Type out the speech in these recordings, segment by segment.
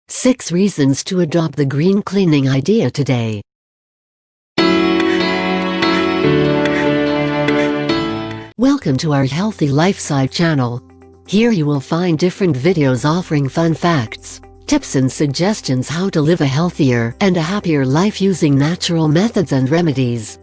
6 reasons to adopt the green cleaning idea today. Welcome to our Healthy Lifestyle channel. Here you will find different videos offering fun facts, tips and suggestions how to live a healthier and a happier life using natural methods and remedies.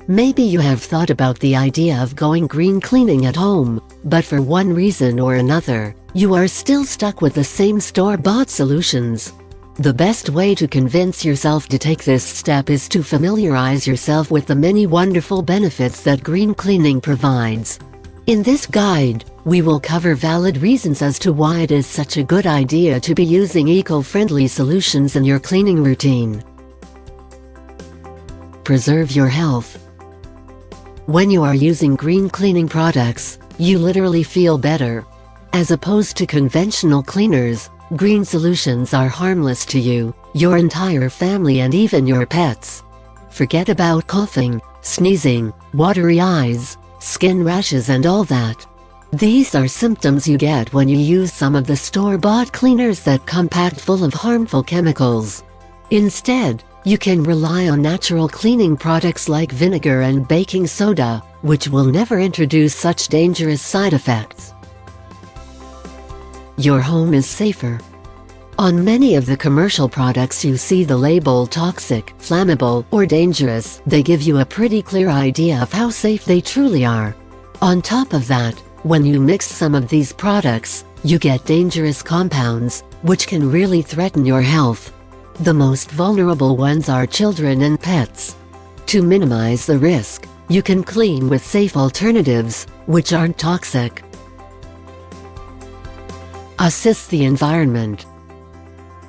Maybe you have thought about the idea of going green cleaning at home, but for one reason or another, you are still stuck with the same store-bought solutions. The best way to convince yourself to take this step is to familiarize yourself with the many wonderful benefits that green cleaning provides. In this guide, we will cover valid reasons as to why it is such a good idea to be using eco-friendly solutions in your cleaning routine. Preserve your health. When you are using green cleaning products, you literally feel better. As opposed to conventional cleaners, green solutions are harmless to you, your entire family and even your pets. Forget about coughing, sneezing, watery eyes, skin rashes and all that. These are symptoms you get when you use some of the store-bought cleaners that come packed full of harmful chemicals. Instead, you can rely on natural cleaning products like vinegar and baking soda, which will never introduce such dangerous side effects. Your home is safer. On many of the commercial products you see the label toxic, flammable, or dangerous. They give you a pretty clear idea of how safe they truly are. On top of that, when you mix some of these products, you get dangerous compounds, which can really threaten your health. The most vulnerable ones are children and pets. To minimize the risk, you can clean with safe alternatives, which aren't toxic. Assist the environment.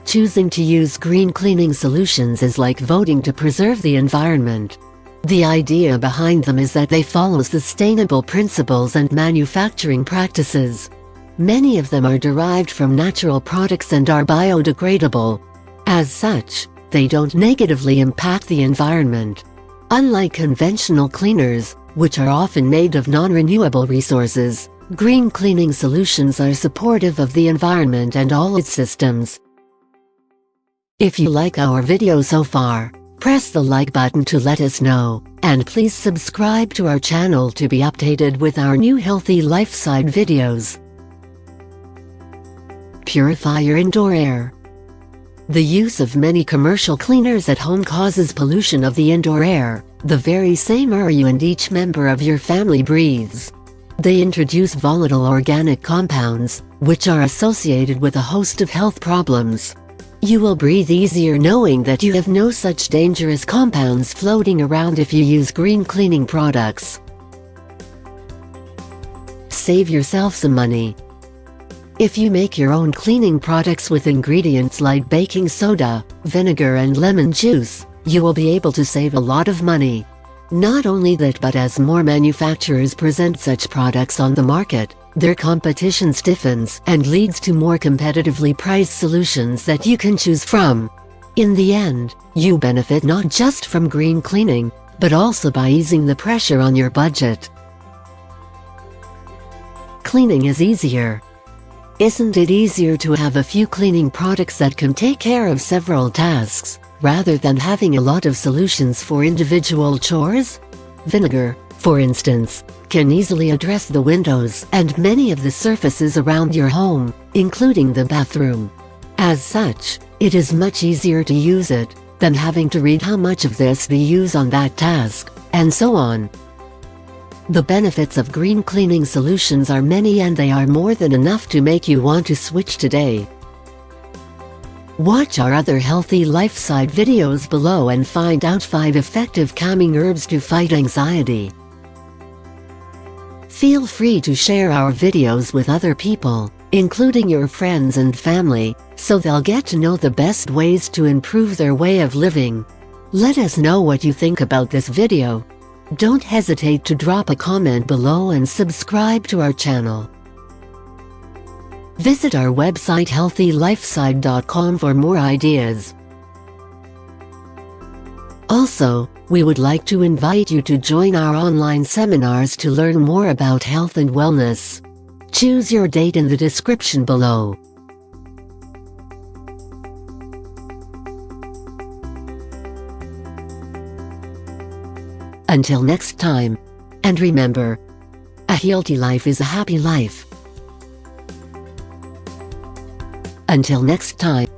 Choosing to use green cleaning solutions is like voting to preserve the environment. The idea behind them is that they follow sustainable principles and manufacturing practices. Many of them are derived from natural products and are biodegradable. As such, they don't negatively impact the environment. Unlike conventional cleaners, which are often made of non-renewable resources, green cleaning solutions are supportive of the environment and all its systems. If you like our video so far, press the like button to let us know, and please subscribe to our channel to be updated with our new healthy lifestyle videos. Purify your indoor air. The use of many commercial cleaners at home causes pollution of the indoor air, the very same air you and each member of your family breathes. They introduce volatile organic compounds, which are associated with a host of health problems. You will breathe easier knowing that you have no such dangerous compounds floating around if you use green cleaning products. Save yourself some money. If you make your own cleaning products with ingredients like baking soda, vinegar and lemon juice, you will be able to save a lot of money. Not only that, but as more manufacturers present such products on the market, their competition stiffens and leads to more competitively priced solutions that you can choose from. In the end, you benefit not just from green cleaning, but also by easing the pressure on your budget. Cleaning is easier. Isn't it easier to have a few cleaning products that can take care of several tasks, rather than having a lot of solutions for individual chores? Vinegar, for instance, can easily address the windows and many of the surfaces around your home, including the bathroom. As such, it is much easier to use it than having to read how much of this we use on that task, and so on. The benefits of green cleaning solutions are many, and they are more than enough to make you want to switch today. Watch our other healthy lifestyle videos below and find out 5 effective calming herbs to fight anxiety. Feel free to share our videos with other people, including your friends and family, so they'll get to know the best ways to improve their way of living. Let us know what you think about this video. Don't hesitate to drop a comment below and subscribe to our channel. Visit our website healthylifestyle.com for more ideas. Also, we would like to invite you to join our online seminars to learn more about health and wellness. Choose your date in the description below. Until next time. And remember, a healthy life is a happy life. Until next time.